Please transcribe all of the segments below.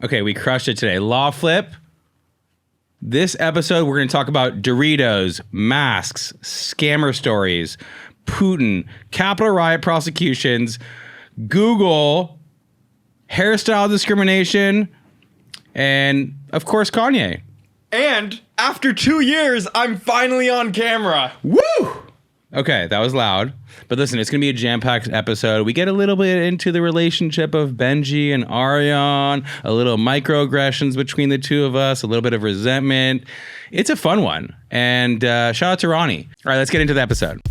Okay, we crushed it today. Law Flip. This episode, we're going to talk about Doritos, masks, scammer stories, Putin, Capitol riot prosecutions, Google, hairstyle discrimination, and, of course, Kanye. And after 2 years, I'm finally on camera. Woo! Okay, that was loud. But listen, it's going to be a jam-packed episode. We get a little bit into the relationship of Benji and Ariane, a little microaggressions between the two of us, a little bit of resentment. It's a fun one. And shout out to Ronnie. All right, let's get into the episode.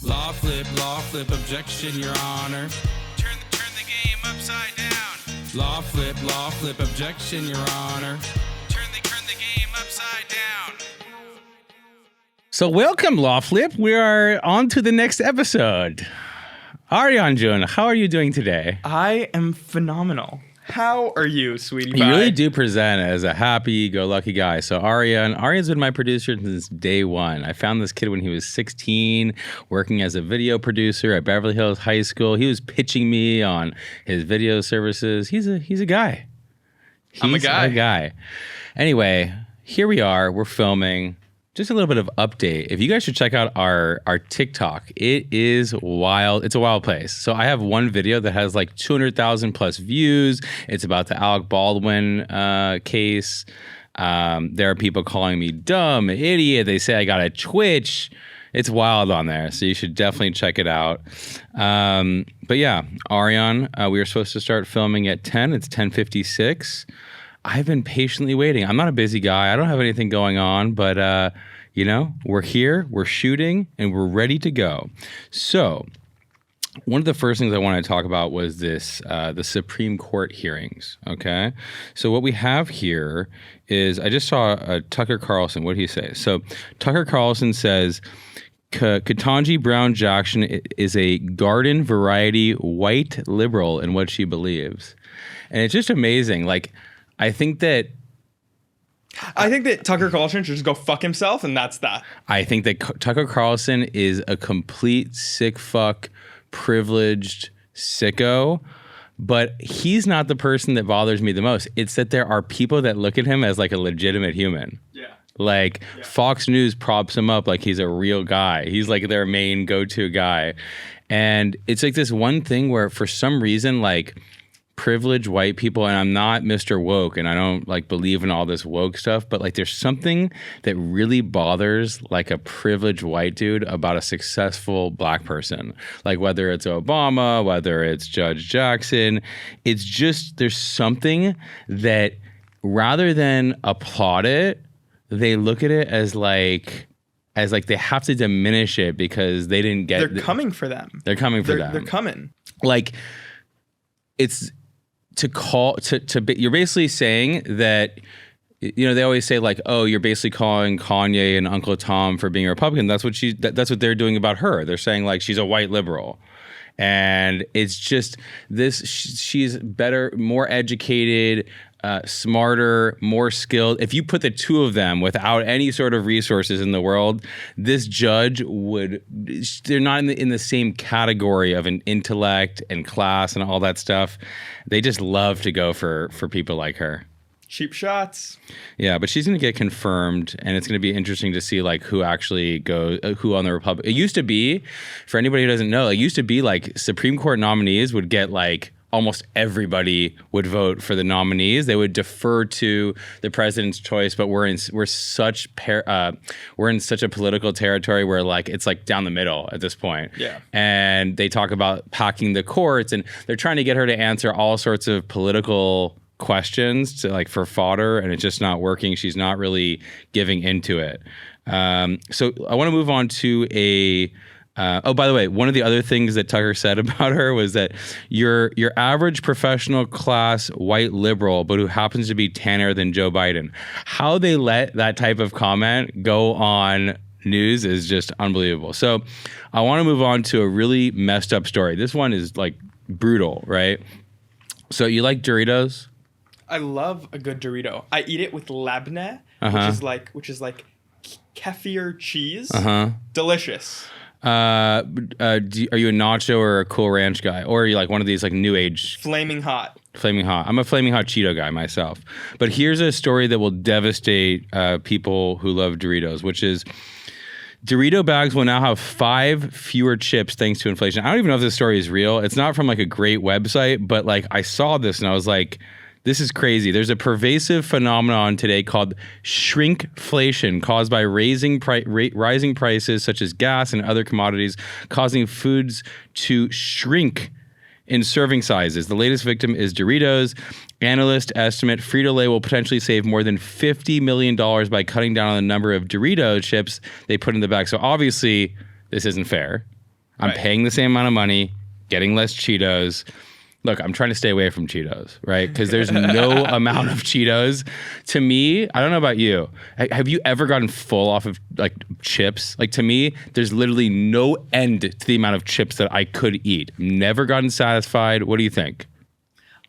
Law flip, objection, Your Honor. Turn the game upside down. Law flip, objection, Your Honor. Turn the game upside down. So welcome, Law Flip. We are on to the next episode. Ariane Jun, how are you doing today? I am phenomenal. How are you, sweetie pie? You really do present as a happy-go-lucky guy. So Ariane's been my producer since day one. I found this kid when he was 16, working as a video producer at Beverly Hills High School. He was pitching me on his video services. He's a guy. I'm a guy. Anyway, here we are. We're filming. Just a little bit of update. If you guys should check out our TikTok, it is wild. It's a wild place. So I have one video that has like 200,000 plus views. It's about the Alec Baldwin case. There are people calling me dumb, idiot. They say I got a Twitch. It's wild on there. So you should definitely check it out. But yeah, Ariane, we were supposed to start filming at 10. It's 10:56. I've been patiently waiting. I'm not a busy guy. I don't have anything going on, but we're here, we're shooting, and we're ready to go. So one of the first things I wanted to talk about was this, the Supreme Court hearings, okay? So what we have here is, I just saw Tucker Carlson. What did he say? So Tucker Carlson says, Ketanji Brown Jackson is a garden variety white liberal in what she believes. And it's just amazing. Like, I think that Tucker Carlson should just go fuck himself, and that's that. I think that Tucker Carlson is a complete sick fuck, privileged sicko, but he's not the person that bothers me the most. It's that there are people that look at him as like a legitimate human. Yeah. Like Fox News props him up like he's a real guy. He's like their main go-to guy. And it's like this one thing where for some reason, like, privileged white people, and I'm not Mr. Woke, and I don't like believe in all this woke stuff, but like there's something that really bothers like a privileged white dude about a successful black person. Like whether it's Obama, whether it's Judge Jackson, it's just there's something that rather than applaud it, they look at it as like they have to diminish it because they didn't get. They're coming for them. They're coming for them. They're coming. Like it's. You're basically saying that, they always say like, oh, you're basically calling Kanye and Uncle Tom for being a Republican. That's what they're doing about her. They're saying like she's a white liberal. And it's just this, she's better, more educated, smarter, more skilled. If you put the two of them without any sort of resources in the world, this judge they're not in the same category of an intellect and class and all that stuff. They just love to go for people like her. Cheap shots. Yeah, but she's going to get confirmed, and it's going to be interesting to see like who actually goes, who on the Republic. It used to be, for anybody who doesn't know, it used to be like Supreme Court nominees would get like almost everybody would vote for the nominees. They would defer to the president's choice, but we're in such a political territory where like it's like down the middle at this point. Yeah. And they talk about packing the courts, and they're trying to get her to answer all sorts of political questions to like for fodder, and it's just not working. She's not really giving into it. So I want to move on to by the way, one of the other things that Tucker said about her was that your average professional class white liberal, but who happens to be tanner than Joe Biden. How they let that type of comment go on news is just unbelievable. So I want to move on to a really messed up story. This one is like brutal, right? So you like Doritos? I love a good Dorito. I eat it with labneh, which is like kefir cheese. Delicious. Are you a nacho or a Cool Ranch guy, or are you like one of these like new age Flaming hot. Flaming Hot? I'm a Flaming Hot Cheeto guy myself. But here's a story that will devastate people who love Doritos, which is Dorito bags will now have 5 fewer chips thanks to inflation. I don't even know if this story is real. It's not from like a great website, but like I saw this and I was like, this is crazy. There's a pervasive phenomenon today called shrinkflation caused by rising prices such as gas and other commodities, causing foods to shrink in serving sizes. The latest victim is Doritos. Analysts estimate Frito-Lay will potentially save more than $50 million by cutting down on the number of Dorito chips they put in the bag. So obviously, this isn't fair. I'm paying the same amount of money, getting less Cheetos. Look, I'm trying to stay away from Cheetos, right? Because there's no amount of Cheetos. To me, I don't know about you. Have you ever gotten full off of like chips? Like to me, there's literally no end to the amount of chips that I could eat. Never gotten satisfied. What do you think?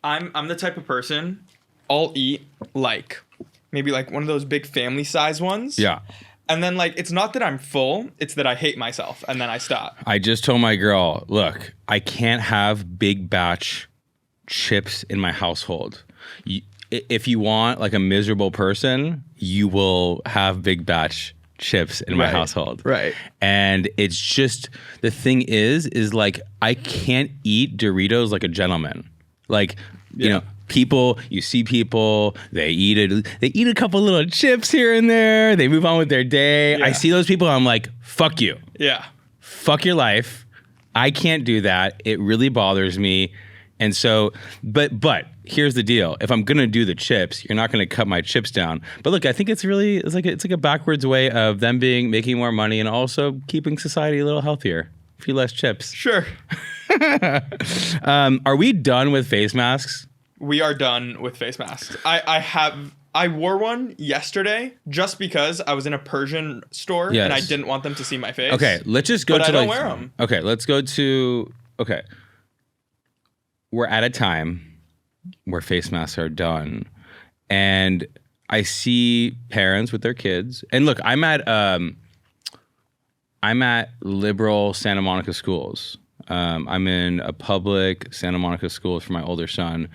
I'm the type of person, I'll eat like maybe like one of those big family size ones. Yeah. And then like it's not that I'm full, it's that I hate myself and then I stop. I just told my girl, look, I can't have big batch chips in my household. If you want like a miserable person, you will have big batch chips in my household. Right. And it's just, the thing is like I can't eat Doritos like a gentleman. Like, you know, people, you see people, they eat a couple little chips here and there, they move on with their day. Yeah. I see those people, I'm like, fuck you. Yeah. Fuck your life. I can't do that. It really bothers me. And so, but here's the deal. If I'm gonna do the chips, you're not gonna cut my chips down. But look, I think it's like a backwards way of them making more money and also keeping society a little healthier. A few less chips. Sure. Are we done with face masks? We are done with face masks. I wore one yesterday just because I was in a Persian store and I didn't want them to see my face. Okay, let's just go but to I don't wear them. Okay, let's go to we're at a time where face masks are done. And I see parents with their kids. And look, I'm at liberal Santa Monica schools. I'm in a public Santa Monica schools for my older son.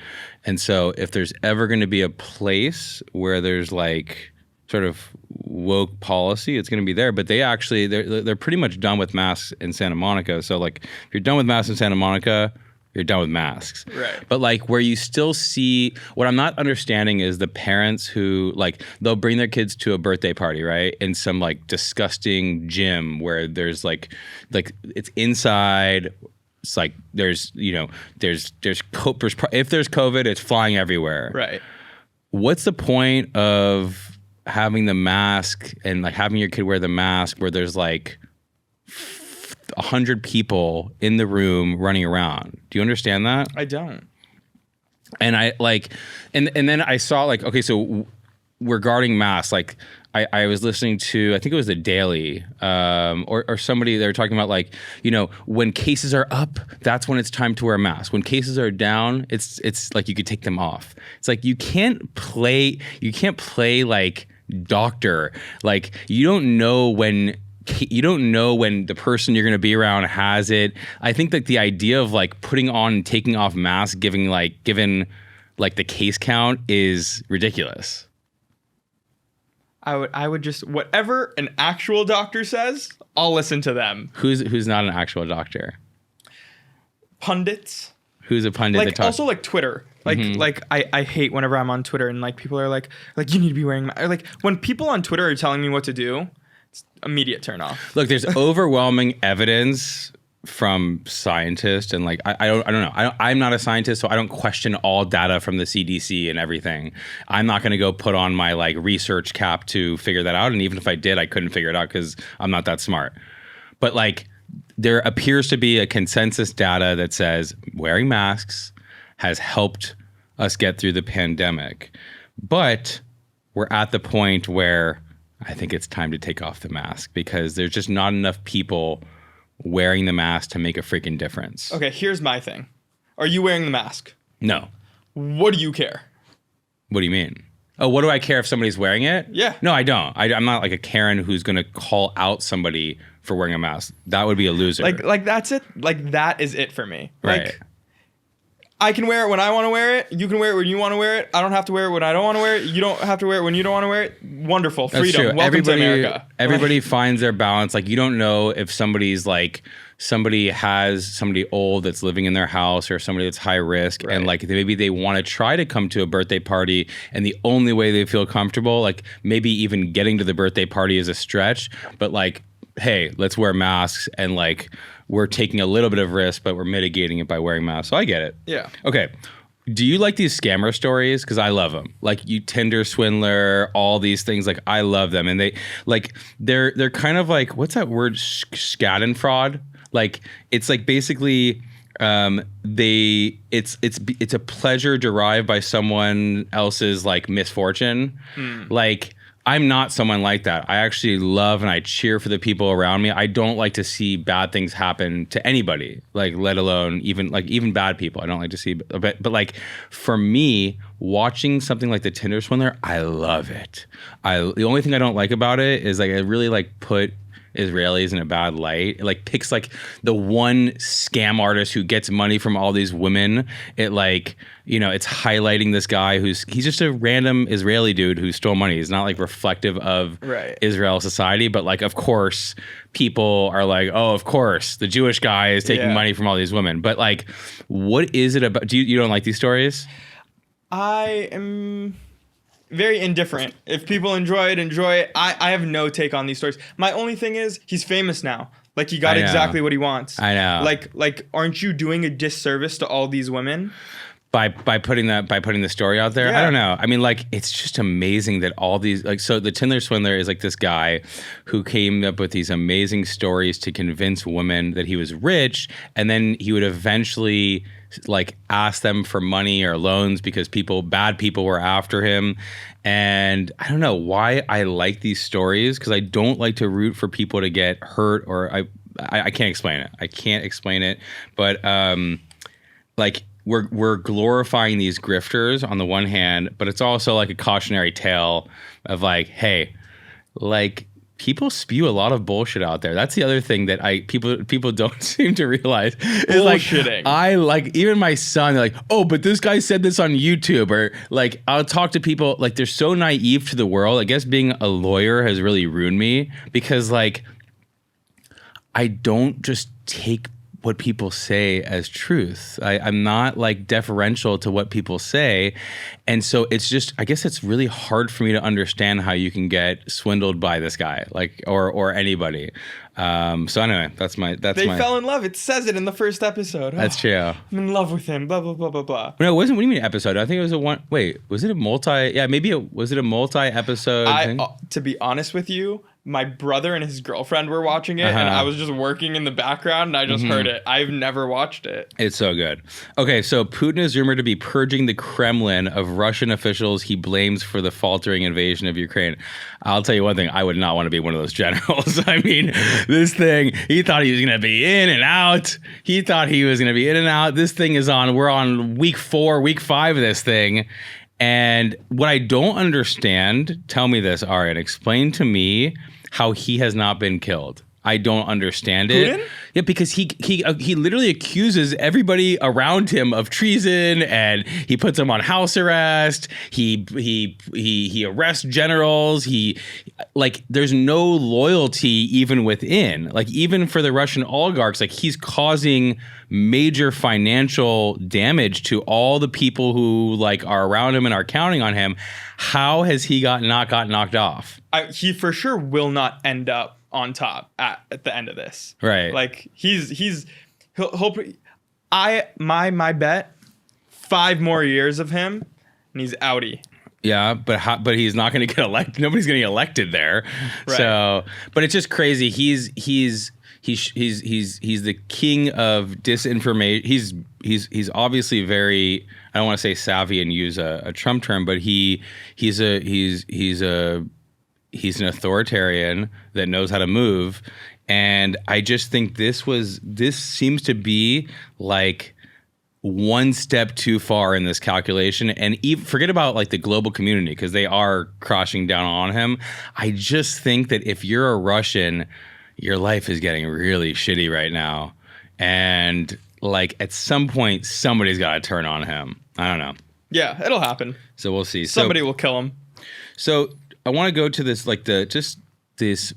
And so if there's ever going to be a place where there's like sort of woke policy, it's going to be there. But they're pretty much done with masks in Santa Monica. So like if you're done with masks in Santa Monica, you're done with masks. Right. But like where you still see, what I'm not understanding is the parents who like, they'll bring their kids to a birthday party, right? In some like disgusting gym where there's like it's inside. It's like there's, you know, if there's COVID, it's flying everywhere. Right. What's the point of having the mask and like having your kid wear the mask where there's like 100 people in the room running around? Do you understand that? I don't. And I like, and then I saw like, okay, so regarding masks, like I was listening to, I think it was the Daily, or somebody, they were talking about like, you know, when cases are up, that's when it's time to wear a mask. When cases are down, it's like you could take them off. It's like you can't play like doctor. Like you don't know when the person you're going to be around has it. I think that the idea of like putting on and taking off masks, given like the case count is ridiculous. I would just, whatever an actual doctor says, I'll listen to them. Who's not an actual doctor? Pundits. Who's a pundit? Like also like Twitter. Like I hate whenever I'm on Twitter and like people are like you need to be wearing or like when people on Twitter are telling me what to do, it's immediate turn off. Look, there's overwhelming evidence from scientists and like I don't know. I'm not a scientist, so I don't question all data from the CDC and everything. I'm not going to go put on my like research cap to figure that out. And even if I did, I couldn't figure it out because I'm not that smart. But like there appears to be a consensus data that says wearing masks has helped us get through the pandemic. But we're at the point where I think it's time to take off the mask because there's just not enough people wearing the mask to make a freaking difference. Okay, here's my thing. Are you wearing the mask? No. What do you care? What do you mean? Oh, what do I care if somebody's wearing it? Yeah. No, I don't. I'm not like a Karen who's going to call out somebody for wearing a mask. That would be a loser. Like that's it. Like that is it for me. Right. Like I can wear it when I want to wear it. You can wear it when you want to wear it. I don't have to wear it when I don't want to wear it. You don't have to wear it when you don't want to wear it. Wonderful. That's Freedom. true. Welcome to America. Everybody finds their balance. Like you don't know if somebody's like somebody has somebody old that's living in their house or somebody that's high risk and like maybe they want to try to come to a birthday party and the only way they feel comfortable, like maybe even getting to the birthday party is a stretch, but like, hey, let's wear masks and like we're taking a little bit of risk, but we're mitigating it by wearing masks. So I get it. Yeah. Okay. Do you like these scammer stories? Because I love them. Like you Tinder swindler, all these things. Like I love them, and they're kind of like, what's that word? Schadenfreude. Like it's like basically it's a pleasure derived by someone else's like misfortune. Like I'm not someone like that. I actually love and I cheer for the people around me. I don't like to see bad things happen to anybody, like let alone even bad people. I don't like to see, but like for me, watching something like the Tinder swindler, I love it. The only thing I don't like about it is like I really like put Israelis in a bad light. It like picks like the one scam artist who gets money from all these women. It like, you know, it's highlighting this guy he's just a random Israeli dude who stole money. He's not like reflective of Israel society, but like of course people are like, oh, of course the Jewish guy is taking money from all these women. But like, what is it about? You don't like these stories? I am very indifferent. If people enjoy it. I have no take on these stories. My only thing is he's famous now. Like he got exactly what he wants. I know. Like aren't you doing a disservice to all these women? By putting the story out there? I don't know. I mean, like, it's just amazing that all these, like, so the Tinder swindler is like this guy who came up with these amazing stories to convince women that he was rich, and then he would eventually like ask them for money or loans because bad people were after him. And I don't know why I like these stories, because I don't like to root for people to get hurt, or I can't explain it. I can't explain it. But like we're glorifying these grifters on the one hand, but it's also like a cautionary tale of like, hey, like people spew a lot of bullshit out there. That's the other thing that people don't seem to realize. Bullshitting. Like even my son, they're like, oh, but this guy said this on YouTube, or like I'll talk to people like they're so naive to the world. I guess being a lawyer has really ruined me, because like I don't just take what people say as truth. I'm not like deferential to what people say. And so it's just, I guess it's really hard for me to understand how you can get swindled by this guy, like, or anybody. So anyway, they fell in love. It says it in the first episode. That's true. I'm in love with him. Blah, blah, blah, blah, blah. No, it wasn't. What do you mean episode? I think it was was it a multi? Yeah, maybe was it a multi-episode thing? To be honest with you, my brother and his girlfriend were watching it, and I was just working in the background, and I just heard it. I've never watched it. It's so good. Okay, so Putin is rumored to be purging the Kremlin of Russian officials he blames for the faltering invasion of Ukraine. I'll tell you one thing, I would not want to be one of those generals. I mean, this thing, he thought he was going to be in and out. This thing is we're on week 4, week 5 of this thing. And what I don't understand, tell me this, Aryan, explain to me how he has not been killed. I don't understand it. Putin? Yeah, because he literally accuses everybody around him of treason, and he puts them on house arrest. He arrests generals. There's no loyalty even within. Like even for the Russian oligarchs, like he's causing major financial damage to all the people who like are around him and are counting on him. How has he not got knocked off? He for sure will not end up on top at the end of this. Right. Like my bet, 5 more years of him and he's outie. Yeah, but he's not going to get elected. Nobody's going to get elected there. Right. So, but it's just crazy. He's the king of disinformation. He's obviously very, I don't want to say savvy and use a Trump term, but he's an authoritarian that knows how to move. And I just think this seems to be like one step too far in this calculation. And even forget about like the global community, because they are crushing down on him. I just think that if you're a Russian, your life is getting really shitty right now. And like at some point, somebody's got to turn on him. I don't know. Yeah, it'll happen. So we'll see. Somebody will kill him. So I want to go to this, like this,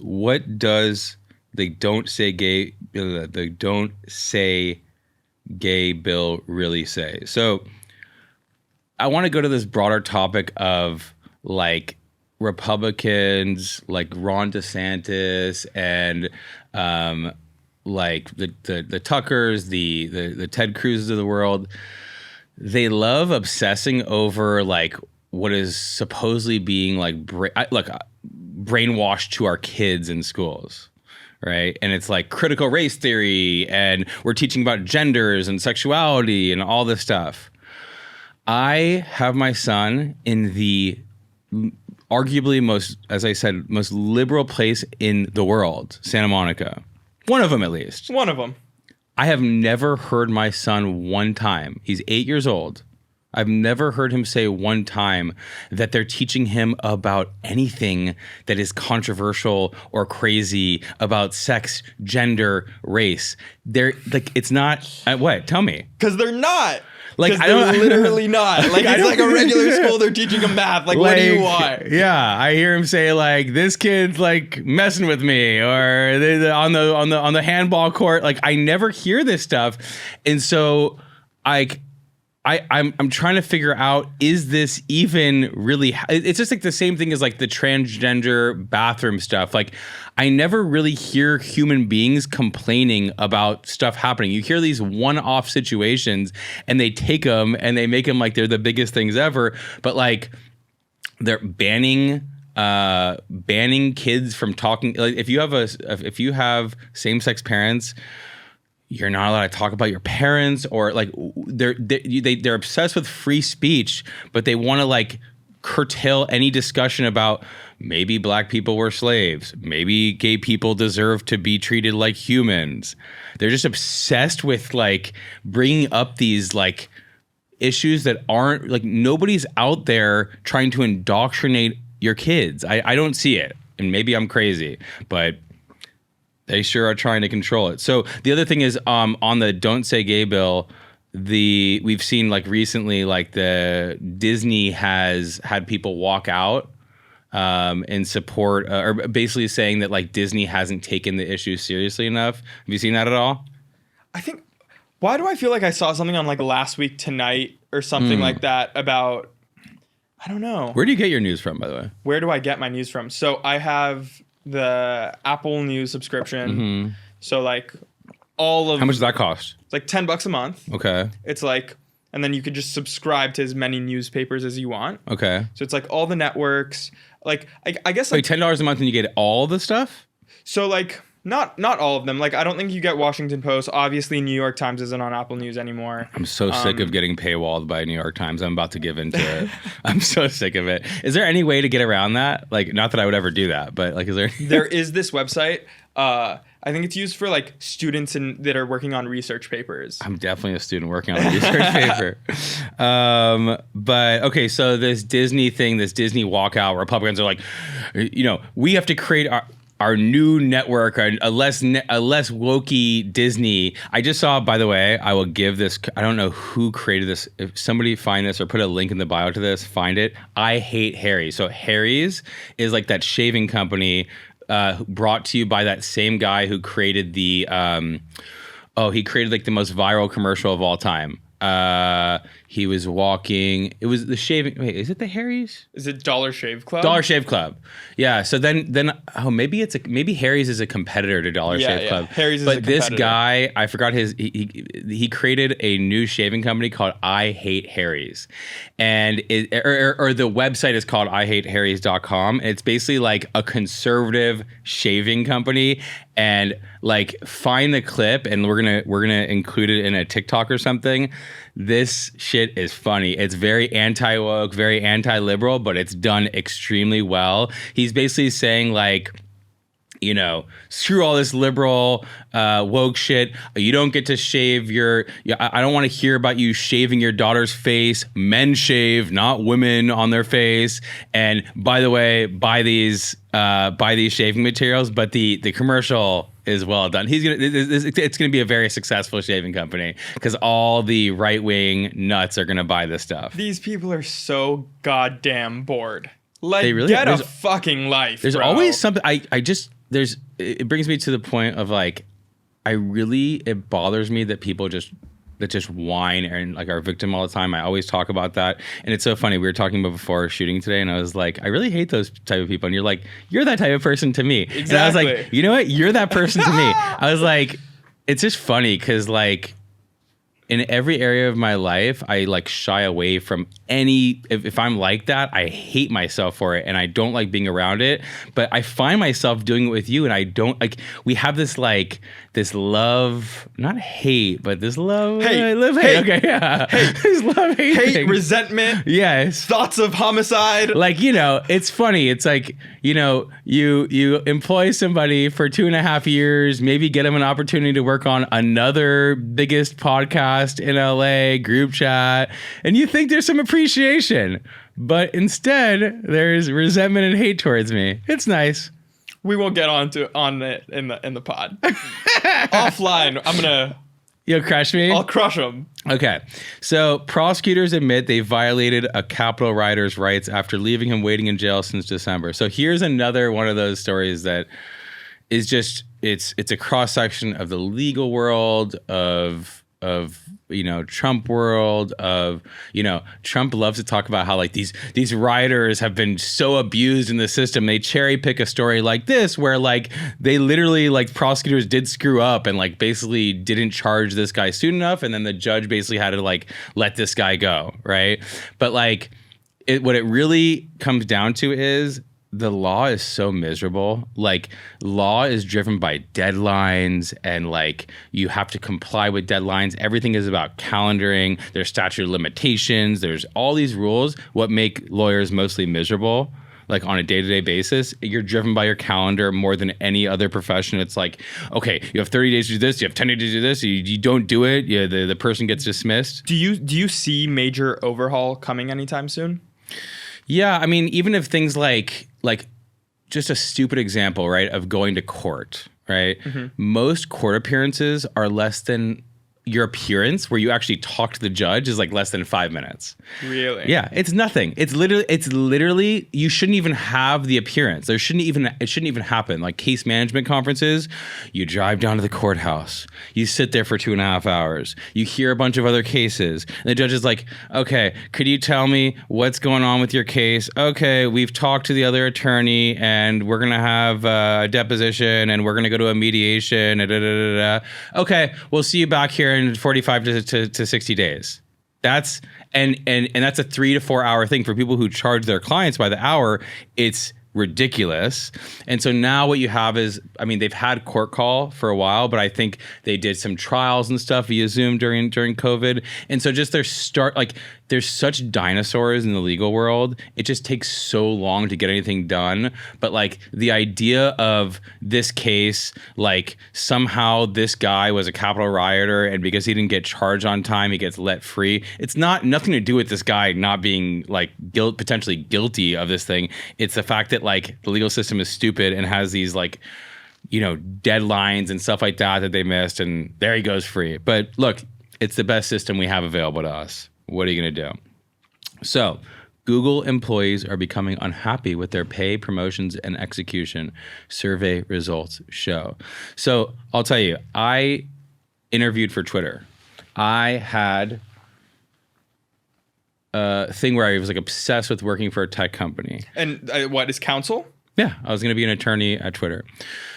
what does the don't say gay bill really say? So I want to go to this broader topic of like Republicans like Ron DeSantis and like the Tuckers, the Ted Cruzes of the world. They love obsessing over like what is supposedly being like brainwashed to our kids in schools, right? And it's like critical race theory, and we're teaching about genders and sexuality and all this stuff. I have my son in the arguably most, as I said, most liberal place in the world, Santa Monica. One of them, at least. One of them. I have never heard my son one time. He's 8 years old. I've never heard him say one time that they're teaching him about anything that is controversial or crazy about sex, gender, race. They're like, it's not what? Tell me. Because they're not. Like I don't literally not. Like it's like a regular school. They're teaching him math. Like what do you want? Yeah, I hear him say like this kid's like messing with me, or on the handball court. Like I never hear this stuff, and so I'm trying to figure out, is this even really, it's just like the same thing as like the transgender bathroom stuff. Like I never really hear human beings complaining about stuff happening. You hear these one-off situations and they take them and they make them like they're the biggest things ever. But like they're banning kids from talking. Like if you have same-sex parents, you're not allowed to talk about your parents, or like they're obsessed with free speech, but they want to like curtail any discussion about maybe black people were slaves, maybe gay people deserve to be treated like humans. They're just obsessed with like bringing up these like issues that aren't like, nobody's out there trying to indoctrinate your kids. I don't see it, and maybe I'm crazy, but they sure are trying to control it. So the other thing is on the Don't Say Gay bill, we've seen like recently, like the Disney has had people walk out in support, or basically saying that like Disney hasn't taken the issue seriously enough. Have you seen that at all? I think, why do I feel like I saw something on like Last Week Tonight or something like that about, I don't know. Where do you get your news from, by the way? Where do I get my news from? So I have the Apple News subscription. Mm-hmm. So like all of, how much does that cost? It's like $10 a month. Okay. It's like, and then you could just subscribe to as many newspapers as you want. Okay. So it's like all the networks. Like I guess like $10 a month and you get all the stuff? So like not all of them. Like I don't think you get Washington Post. Obviously New York Times isn't on Apple News anymore. I'm so sick of getting paywalled by New York Times. I'm about to give into it. I'm so sick of it. Is there any way to get around that? Like, not that I would ever do that, but like, is there? There is this website. I think it's used for like students that are working on research papers. I'm definitely a student working on a research paper. But okay, so this Disney thing, this Disney walkout, Republicans are like, we have to create our new network, a less wokey Disney. I just saw, by the way, I will give this, I don't know who created this. If somebody find this or put a link in the bio to this, find it. I Hate Harry. So Harry's is like that shaving company brought to you by that same guy who created he created like the most viral commercial of all time. He was walking. It was the shaving. Wait, is it the Harry's? Is it Dollar Shave Club? Dollar Shave Club. Yeah. So then maybe Harry's is a competitor to Dollar Shave Club. Harry's is a competitor. But this guy, I forgot he created a new shaving company called I Hate Harry's, and the website is called IHateHarrys.com. And it's basically like a conservative shaving company. And like, find the clip, and we're gonna include it in a TikTok or something. This shit is funny. It's very anti-woke, very anti-liberal, but it's done extremely well. He's basically saying like, screw all this liberal woke shit. You don't get to shave I don't want to hear about you shaving your daughter's face. Men shave, not women on their face. And by the way, buy these shaving materials. But the commercial is well done. It's gonna be a very successful shaving company because all the right wing nuts are gonna buy this stuff. These people are so goddamn bored. Like, They really- get a there's- fucking life. There's bro. always something. It brings me to the point of like, it bothers me that people just whine and like are victim all the time. I always talk about that, and it's so funny. We were talking about before shooting today, and I was like, I really hate those type of people. And you're like, you're that type of person to me. Exactly. And I was like, you know what? You're that person to me. I was like, it's just funny because like, in every area of my life, I like shy away from if I'm like that, I hate myself for it and I don't like being around it. But I find myself doing it with you, and I don't like. We have this like this love, not hate, but this love. Hate. Love hate. Okay, yeah. This love hate. hate, thing. resentment, Yes. thoughts of homicide. Like, it's funny. It's like, you employ somebody for 2.5 years, maybe get them an opportunity to work on another biggest podcast in LA group chat, and you think there's some appreciation, but instead there's resentment and hate towards me. It's nice. We won't get on it in the pod. Offline, You'll crush me? I'll crush them. Okay, so prosecutors admit they violated a Capitol rioter's rights after leaving him waiting in jail since December. So here's another one of those stories that is just it's a cross section of the legal world of Trump world of Trump loves to talk about how like these rioters have been so abused in the system. They cherry pick a story like this where like they literally like prosecutors did screw up and like basically didn't charge this guy soon enough, and then the judge basically had to like let this guy go, right? But like what it really comes down to is the law is so miserable. Like, law is driven by deadlines, and like you have to comply with deadlines. Everything is about calendaring. There's statute of limitations. There's all these rules. What make lawyers mostly miserable, like on a day-to-day basis, you're driven by your calendar more than any other profession. It's like, okay, you have 30 days to do this. You have 10 days to do this. You don't do it. The person gets dismissed. Do you see major overhaul coming anytime soon? Yeah, I mean, even if things like just a stupid example, right, of going to court, right? Mm-hmm. Most court appearances are less than your appearance where you actually talk to the judge is like less than 5 minutes. Really? Yeah, it's nothing. It's literally you shouldn't even have the appearance. It shouldn't even happen. Like case management conferences, you drive down to the courthouse, you sit there for 2.5 hours, you hear a bunch of other cases, and the judge is like, okay, could you tell me what's going on with your case? Okay, we've talked to the other attorney and we're gonna have a deposition and we're gonna go to a mediation. Okay, we'll see you back here in 45 to 60 days. That's and that's a 3 to 4 hour thing for people who charge their clients by the hour. It's ridiculous. And so now what you have is, I mean, they've had court call for a while, but I think they did some trials and stuff via Zoom during COVID. And so just there's such dinosaurs in the legal world. It just takes so long to get anything done. But like the idea of this case, like somehow this guy was a Capitol rioter and because he didn't get charged on time, he gets let free. It's nothing to do with this guy not being like potentially guilty of this thing. It's the fact that like the legal system is stupid and has these like, deadlines and stuff like that they missed, and there he goes free. But look, it's the best system we have available to us. What are you going to do? So, Google employees are becoming unhappy with their pay, promotions, and execution, survey results show. So, I'll tell you, I interviewed for Twitter. I had a thing where I was like obsessed with working for a tech company. And what is counsel? Yeah, I was going to be an attorney at Twitter.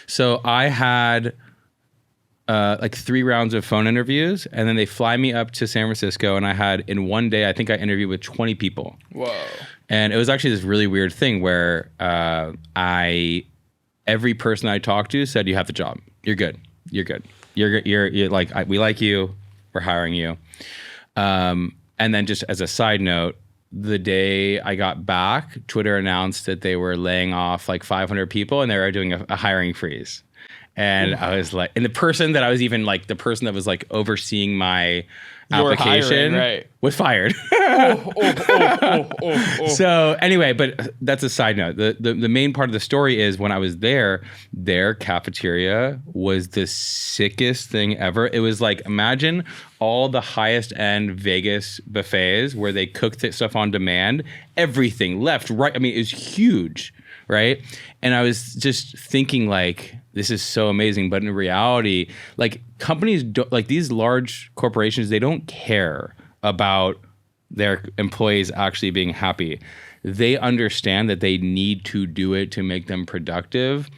So I had like 3 rounds of phone interviews, and then they fly me up to San Francisco, and I had in one day, I think I interviewed with 20 people. Whoa. And it was actually this really weird thing where every person I talked to said, you have the job. You're good. You're good. You're like, we like you. We're hiring you. And then just as a side note, the day I got back, Twitter announced that they were laying off like 500 people and they were doing a hiring freeze. And I was like, and the person that was like overseeing my You're hiring, application right. was fired. So anyway, but that's a side note. The main part of the story is when I was there, their cafeteria was the sickest thing ever. It was like, imagine all the highest end Vegas buffets where they cook stuff on demand, everything left, right. I mean, it was huge, right? And I was just thinking like, this is so amazing. But in reality, like companies, like these large corporations, they don't care about their employees actually being happy. They understand that they need to do it to make them productive.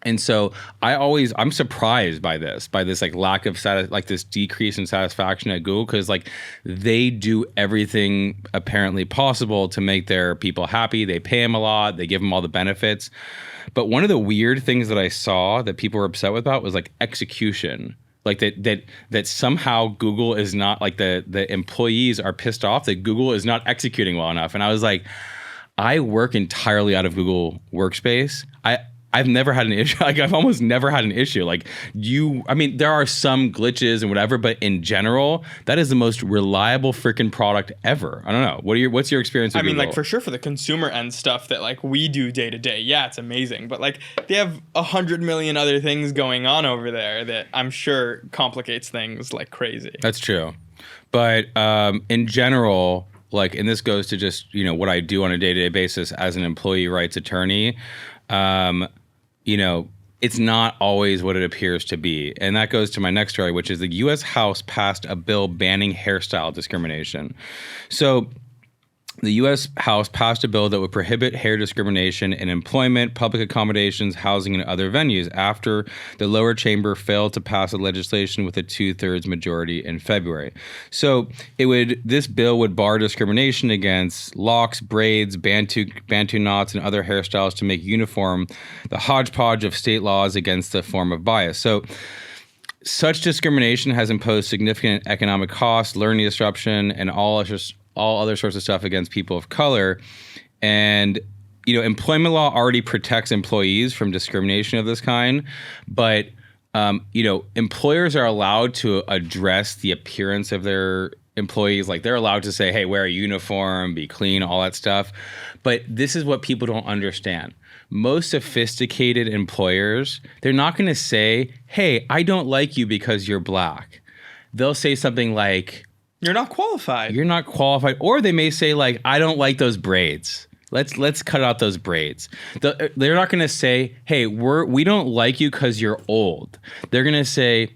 And so I'm surprised by this like lack of like this decrease in satisfaction at Google, because like they do everything apparently possible to make their people happy. They pay them a lot. They give them all the benefits. But one of the weird things that I saw that people were upset about was like execution. Like that somehow Google is not, like the employees are pissed off that Google is not executing well enough. And I was like, I work entirely out of Google Workspace. I've never had an issue. Like I've almost never had an issue. Like I mean, there are some glitches and whatever, but in general, that is the most reliable freaking product ever. I don't know. What's your experience with Google? Google? Like for sure for the consumer end stuff that like we do day to day. Yeah, it's amazing. But like they have 100 million other things going on over there that I'm sure complicates things like crazy. That's true. But in general, like, and this goes to just, what I do on a day-to-day basis as an employee rights attorney, it's not always what it appears to be. And that goes to my next story, which is the U.S. House passed a bill banning hairstyle discrimination. So the U.S. House passed a bill that would prohibit hair discrimination in employment, public accommodations, housing, and other venues after the lower chamber failed to pass the legislation with a 2/3 majority in February. So this bill would bar discrimination against locks, braids, Bantu knots, and other hairstyles to make uniform the hodgepodge of state laws against the form of bias. So such discrimination has imposed significant economic costs, learning disruption, and all other sorts of stuff against people of color. And, employment law already protects employees from discrimination of this kind. But, employers are allowed to address the appearance of their employees. Like they're allowed to say, hey, wear a uniform, be clean, all that stuff. But this is what people don't understand. Most sophisticated employers, they're not going to say, hey, I don't like you because you're black. They'll say something like, you're not qualified. You're not qualified. Or they may say like, I don't like those braids. Let's cut out those braids. They're not going to say, hey, we don't like you because you're old. They're going to say,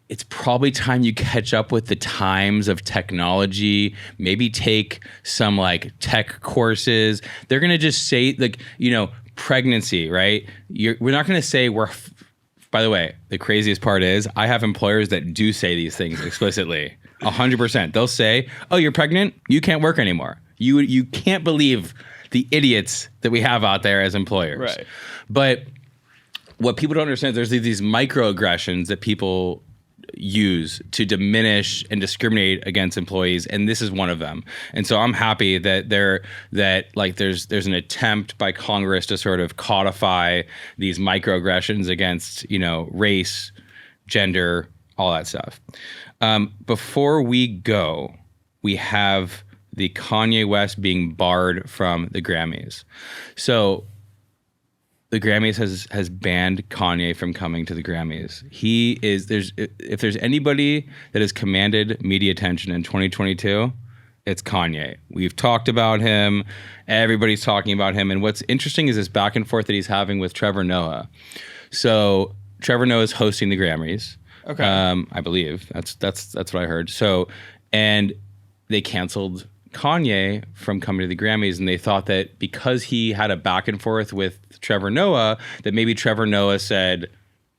it's probably time you catch up with the times of technology. Maybe take some like tech courses. They're going to just say like, pregnancy, right? We're not going to say By the way, the craziest part is I have employers that do say these things explicitly, 100%. They'll say, oh, you're pregnant? You can't work anymore. You can't believe the idiots that we have out there as employers. Right. But what people don't understand, there's these microaggressions that people use to diminish and discriminate against employees, and this is one of them. And so I'm happy that there's an attempt by Congress to sort of codify these microaggressions against race, gender, all that stuff. Before we go, we have the Kanye West being barred from the Grammys. So the Grammys has banned Kanye from coming to the Grammys. If there's anybody that has commanded media attention in 2022, it's Kanye. We've talked about him. Everybody's talking about him. And what's interesting is this back and forth that he's having with Trevor Noah. So Trevor Noah is hosting the Grammys. Okay. I believe that's what I heard. So, and they canceled Kanye from coming to the Grammys, and they thought that because he had a back and forth with Trevor Noah, that maybe Trevor Noah said,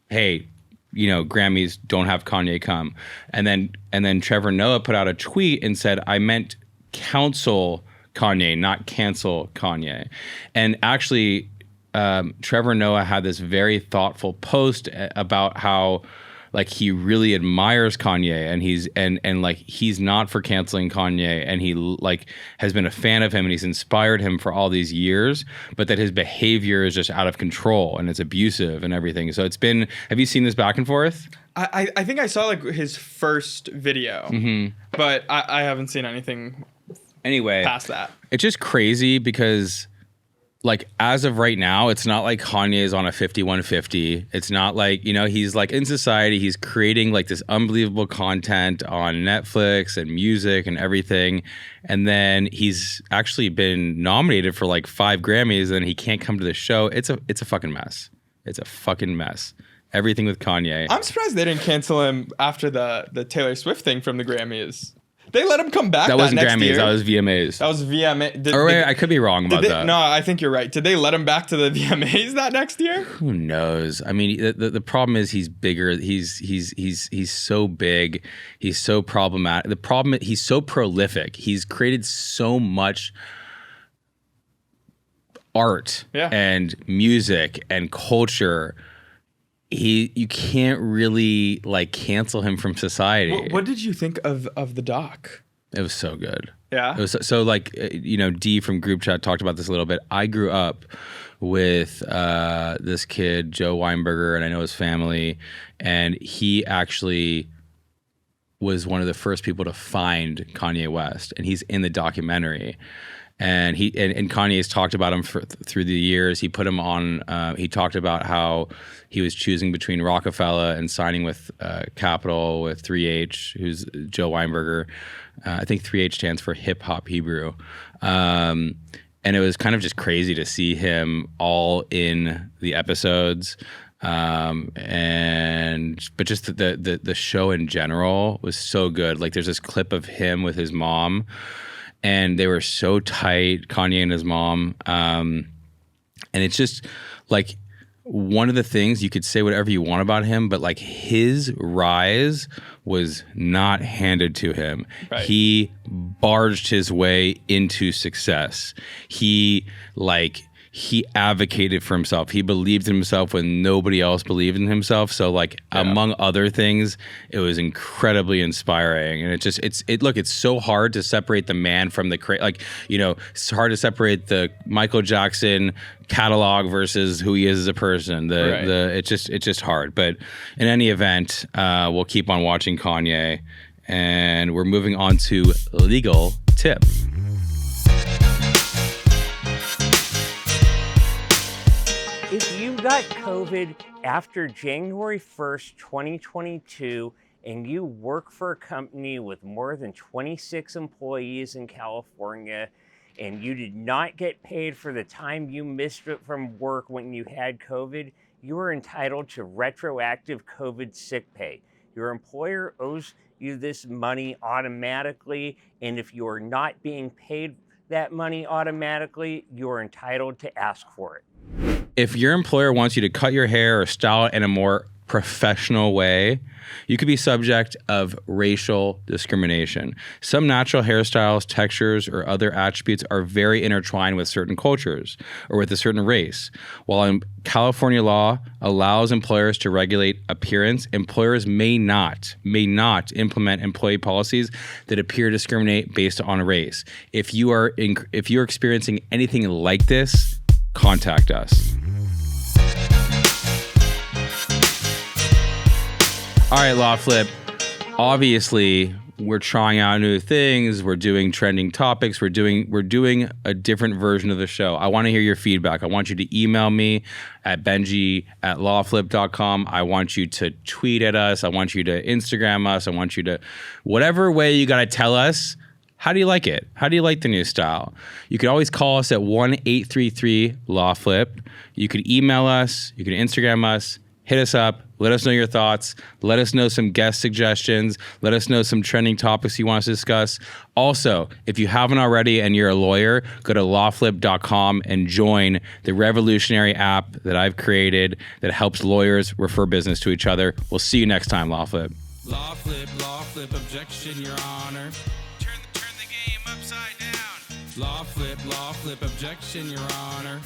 hey, Grammys, don't have Kanye come. And then Trevor Noah put out a tweet and said, I meant counsel Kanye, not cancel Kanye. And actually, Trevor Noah had this very thoughtful post about how like he really admires Kanye, and he's not for canceling Kanye, and he like has been a fan of him, and he's inspired him for all these years, but that his behavior is just out of control and it's abusive and everything. So it's been, have you seen this back and forth? I think I saw like his first video, but I haven't seen anything Anyway, past that. It's just crazy because, like, as of right now, it's not like Kanye is on a 5150. It's not like, you know, he's like in society, he's creating like this unbelievable content on Netflix and music and everything. And then he's actually been nominated for like 5 Grammys and he can't come to the show. It's a fucking mess. It's a fucking mess. Everything with Kanye. I'm surprised they didn't cancel him after the Taylor Swift thing from the Grammys. They let him come back. That wasn't next Grammys. year. That was VMAs. That was VMA. I could be wrong about that. No, I think you're right. Did they let him back to the VMAs that next year? Who knows? I mean, the problem is he's bigger. He's so big. He's so problematic. The problem, he's so prolific. He's created so much art and music and culture. You can't really like cancel him from society. What did you think of the doc? It was so good. Yeah. It was so like, you know, D from Group Chat talked about this a little bit. I grew up with this kid, Joe Weinberger, and I know his family, and he actually was one of the first people to find Kanye West, and he's in the documentary. And Kanye's talked about him through the years. He put him on. He talked about how he was choosing between Rockefeller and signing with Capitol with 3H, who's Joe Weinberger. I think 3H stands for Hip Hop Hebrew. And it was kind of just crazy to see him all in the episodes. But just the show in general was so good. Like, there's this clip of him with his mom. And they were so tight, Kanye and his mom. And it's just like one of the things, you could say whatever you want about him, but like his rise was not handed to him. Right. He barged his way into success. He advocated for himself. He believed in himself when nobody else believed in himself. So like, among other things, it was incredibly inspiring. And it's so hard to separate the man from the like, you know, it's hard to separate the Michael Jackson catalog versus who he is as a person. It's just hard. But in any event, we'll keep on watching Kanye, and we're moving on to legal tip. If you got COVID after January 1st, 2022, and you work for a company with more than 26 employees in California, and you did not get paid for the time you missed it from work when you had COVID, you are entitled to retroactive COVID sick pay. Your employer owes you this money automatically, and if you are not being paid that money automatically, you are entitled to ask for it. If your employer wants you to cut your hair or style it in a more professional way, you could be subject of racial discrimination. Some natural hairstyles, textures, or other attributes are very intertwined with certain cultures or with a certain race. While California law allows employers to regulate appearance, employers may not implement employee policies that appear to discriminate based on race. If you're experiencing anything like this, contact us. All right, Law Flip. Obviously, we're trying out new things. We're doing trending topics. We're doing a different version of the show. I want to hear your feedback. I want you to email me at benji@lawflip.com. I want you to tweet at us. I want you to Instagram us. I want you to, whatever way you got to tell us, how do you like it? How do you like the new style? You can always call us at 1-833-LAWFLIP. You could email us. You can Instagram us. Hit us up. Let us know your thoughts. Let us know some guest suggestions. Let us know some trending topics you want us to discuss. Also, if you haven't already and you're a lawyer, go to lawflip.com and join the revolutionary app that I've created that helps lawyers refer business to each other. We'll see you next time, Lawflip. Lawflip, objection, Your Honor. Turn the game upside down. Lawflip, objection, Your Honor.